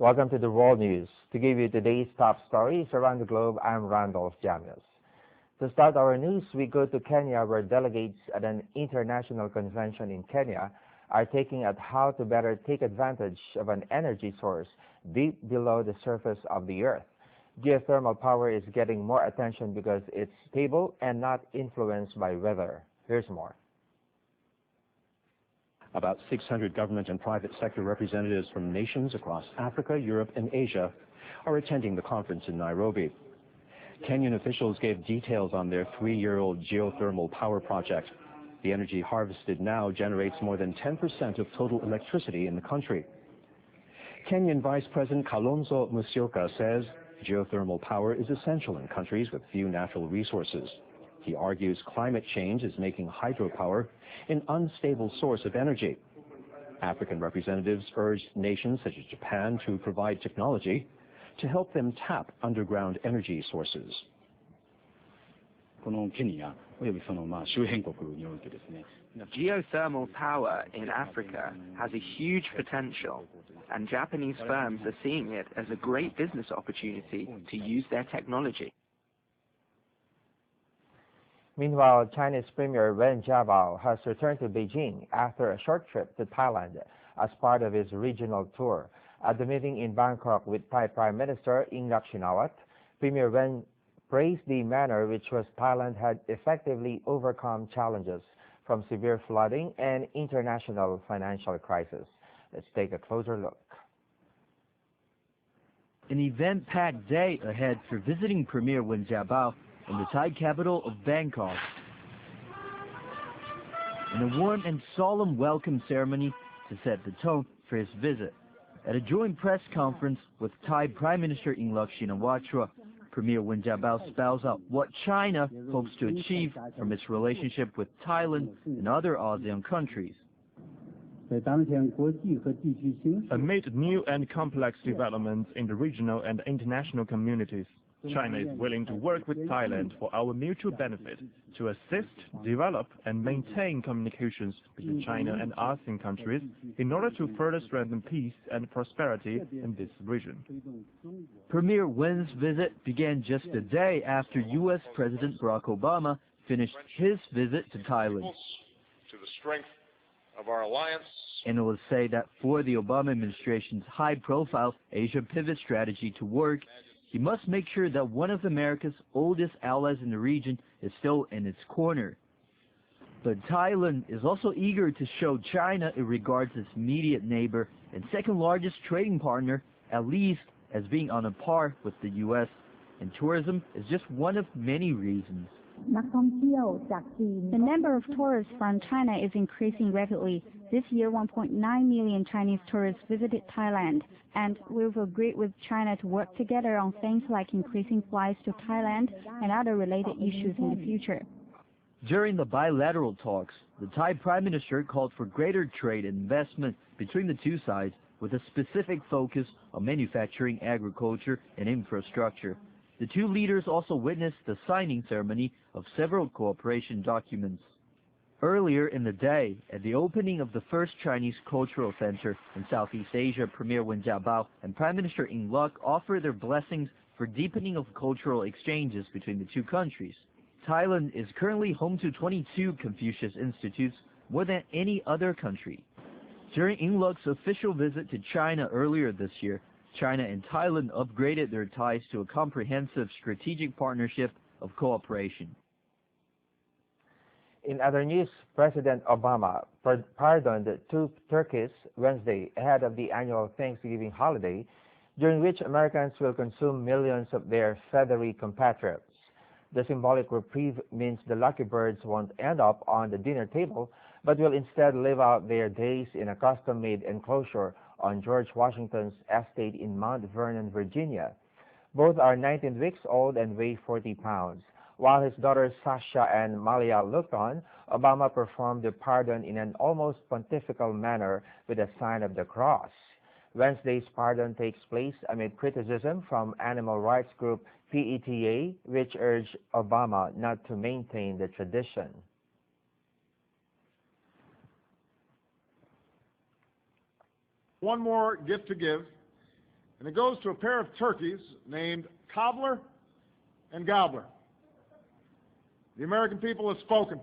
Welcome to the World News. To give you today's top stories around the globe, I'm Randolf Jamias. To start our news, we go to Kenya, where delegates at an international convention in Kenya are taking at how to better take advantage of an energy source deep below the surface of the earth. Geothermal power is getting more attention because it's stable and not influenced by weather. Here's more. About 600 government and private sector representatives from nations across Africa, Europe, and Asia are attending the conference in Nairobi. Kenyan officials gave details on their 3-year-old geothermal power project. The energy harvested now generates more than 10% of total electricity in the country. Kenyan Vice President Kalonzo Musyoka says geothermal power is essential in countries with few natural resources. He argues climate change is making hydropower an unstable source of energy. African representatives urged nations such as Japan to provide technology to help them tap underground energy sources. Geothermal power in Africa has a huge potential, and Japanese firms are seeing it as a great business opportunity to use their technology. Meanwhile, Chinese Premier Wen Jiabao has returned to Beijing after a short trip to Thailand as part of his regional tour. At the meeting in Bangkok with Thai Prime Minister Yingluck Shinawatra, Premier Wen praised the manner which Thailand had effectively overcome challenges from severe flooding and international financial crisis. Let's take a closer look. An event-packed day ahead for visiting Premier Wen Jiabao in the Thai capital of Bangkok. In a warm and solemn welcome ceremony to set the tone for his visit. At a joint press conference with Thai Prime Minister Yingluck Shinawatra, Premier Wen Jiabao spells out what China hopes to achieve from its relationship with Thailand and other ASEAN countries. Amid new and complex developments in the regional and international communities, China is willing to work with Thailand for our mutual benefit to assist, develop, and maintain communications between China and ASEAN countries in order to further strengthen peace and prosperity in this region. Premier Wen's visit began just a day after U.S. President Barack Obama finished his visit to Thailand. To the strength of our alliance. Analysts say that for the Obama administration's high-profile Asia pivot strategy to work, he must make sure that one of America's oldest allies in the region is still in its corner. But Thailand is also eager to show China it regards its immediate neighbor and second largest trading partner, at least, as being on a par with the U.S. And tourism is just one of many reasons. The number of tourists from China is increasing rapidly. This year, 1.9 million Chinese tourists visited Thailand, and we've agreed with China to work together on things like increasing flights to Thailand and other related issues in the future. During the bilateral talks, the Thai Prime Minister called for greater trade and investment between the two sides with a specific focus on manufacturing, agriculture, and infrastructure. The two leaders also witnessed the signing ceremony of several cooperation documents. Earlier in the day, at the opening of the first Chinese Cultural Center in Southeast Asia, Premier Wen Jiabao and Prime Minister Yingluck offered their blessings for deepening of cultural exchanges between the two countries. Thailand is currently home to 22 Confucius Institutes, more than any other country. During Yingluck's official visit to China earlier this year, China and Thailand upgraded their ties to a comprehensive strategic partnership of cooperation. In other news, President Obama pardoned two turkeys Wednesday ahead of the annual Thanksgiving holiday, during which Americans will consume millions of their feathery compatriots. The symbolic reprieve means the lucky birds won't end up on the dinner table, but will instead live out their days in a custom-made enclosure on George Washington's estate in Mount Vernon, Virginia. Both are 19 weeks old and weigh 40 pounds. While his daughters Sasha and Malia looked on, Obama performed the pardon in an almost pontifical manner with a sign of the cross. Wednesday's pardon takes place amid criticism from animal rights group PETA, which urged Obama not to maintain the tradition. One more gift to give. And it goes to a pair of turkeys named Cobbler and Gobbler. The American people have spoken,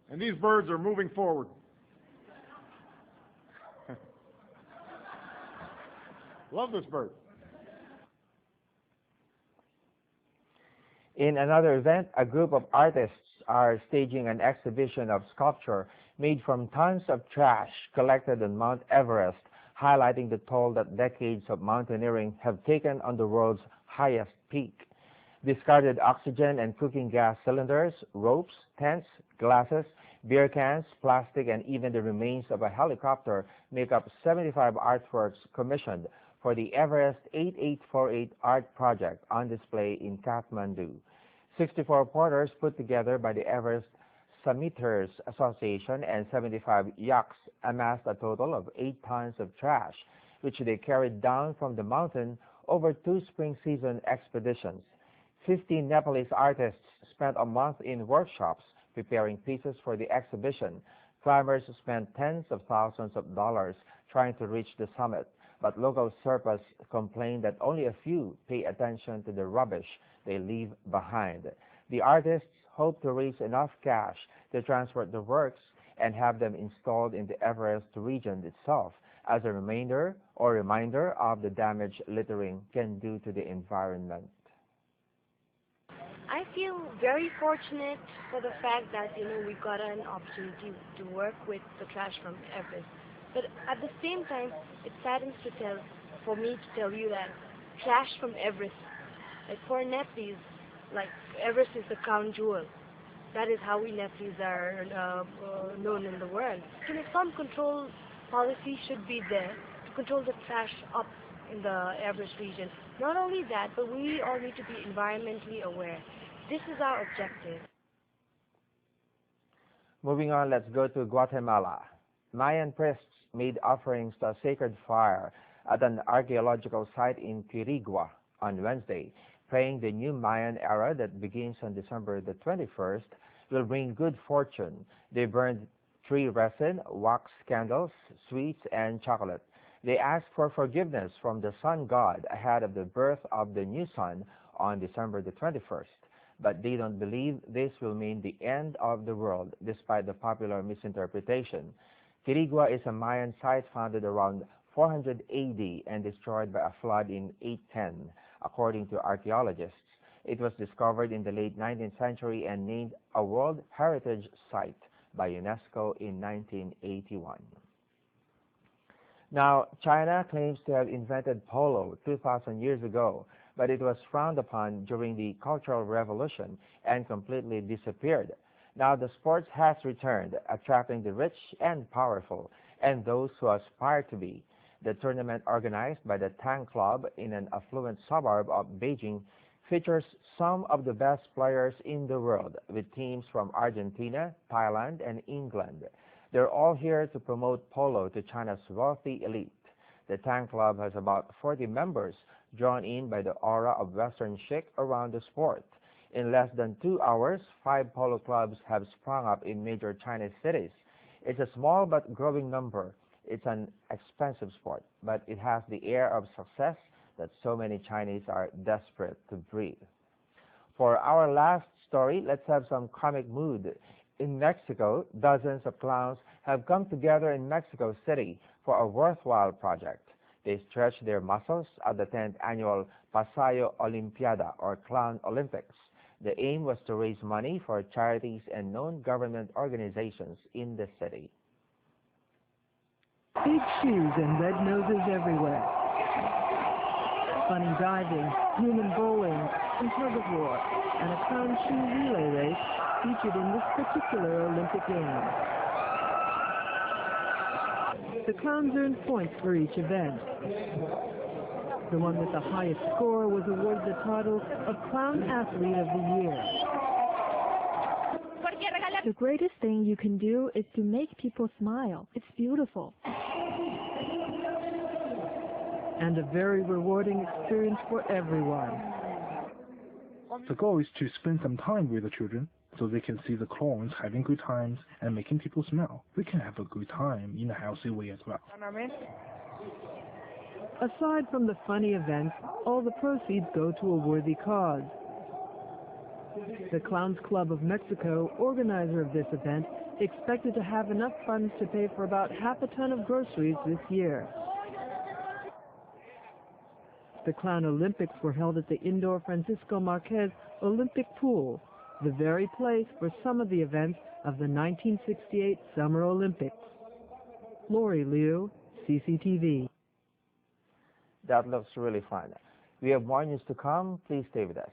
and these birds are moving forward. Love this bird. In another event, a group of artists are staging an exhibition of sculpture made from tons of trash collected on Mount Everest, highlighting the toll that decades of mountaineering have taken on the world's highest peak. Discarded oxygen and cooking gas cylinders, ropes, tents, glasses, beer cans, plastic, and even the remains of a helicopter make up 75 artworks commissioned for the Everest 8848 Art Project on display in Kathmandu. 64 porters put together by the Everest Summiters Association and 75 yaks amassed a total of 8 tons of trash, which they carried down from the mountain over 2 spring season expeditions. 15 Nepalese artists spent a month in workshops preparing pieces for the exhibition. Climbers spent tens of thousands of dollars trying to reach the summit, but local Sherpas complain that only a few pay attention to the rubbish they leave behind. The artists hope to raise enough cash to transport the works and have them installed in the Everest region itself as a reminder of the damage littering can do to the environment. I feel very fortunate for the fact that, we got an opportunity to work with the trash from Everest. But at the same time, it saddens for me to tell you that trash from Everest, like for Nepalese, like Everest is the crown jewel. That is how we Nepalese are known in the world. Some control policy should be there to control the trash up in the Everest region. Not only that, but we all need to be environmentally aware. This is our objective. Moving on, let's go to Guatemala. Mayan priests made offerings to a sacred fire at an archaeological site in Quirigua on Wednesday, praying the new Mayan era that begins on December the 21st will bring good fortune. They burned tree resin, wax candles, sweets, and chocolate. They asked for forgiveness from the sun god ahead of the birth of the new sun on December the 21st. But they don't believe this will mean the end of the world, despite the popular misinterpretation. Quirigua is a Mayan site founded around 400 AD and destroyed by a flood in 810, according to archaeologists. It was discovered in the late 19th century and named a World Heritage Site by UNESCO in 1981. Now, China claims to have invented polo 2,000 years ago, but it was frowned upon during the Cultural Revolution and completely disappeared. Now the sport has returned, attracting the rich and powerful and those who aspire to be. The tournament, organized by the Tang Club in an affluent suburb of Beijing, features some of the best players in the world, with teams from Argentina, Thailand, and England. They're all here to promote polo to China's wealthy elite. The Tang Club has about 40 members, drawn in by the aura of Western chic around the sport. In less than 2 hours, 5 polo clubs have sprung up in major Chinese cities. It's a small but growing number. It's an expensive sport, but it has the air of success that so many Chinese are desperate to breathe. For our last story, let's have some comic mood. In Mexico, dozens of clowns have come together in Mexico City for a worthwhile project. They stretch their muscles at the 10th annual Pasayo Olympiada, or Clown Olympics. The aim was to raise money for charities and non-government organizations in the city. Big shoes and red noses everywhere. Funny diving, human bowling, and tug of war, and a clown shoe relay race featured in this particular Olympic game. The clowns earned points for each event. The one with the highest score was awarded the title of Clown Athlete of the Year. The greatest thing you can do is to make people smile. It's beautiful. And a very rewarding experience for everyone. The goal is to spend some time with the children so they can see the clowns having good times and making people smile. We can have a good time in a healthy way as well. Aside from the funny events, all the proceeds go to a worthy cause. The Clowns Club of Mexico, organizer of this event, expected to have enough funds to pay for about half a ton of groceries this year. The Clown Olympics were held at the indoor Francisco Marquez Olympic Pool, the very place for some of the events of the 1968 Summer Olympics. Lori Liu, CCTV. That looks really fun. We have more news to come. Please stay with us.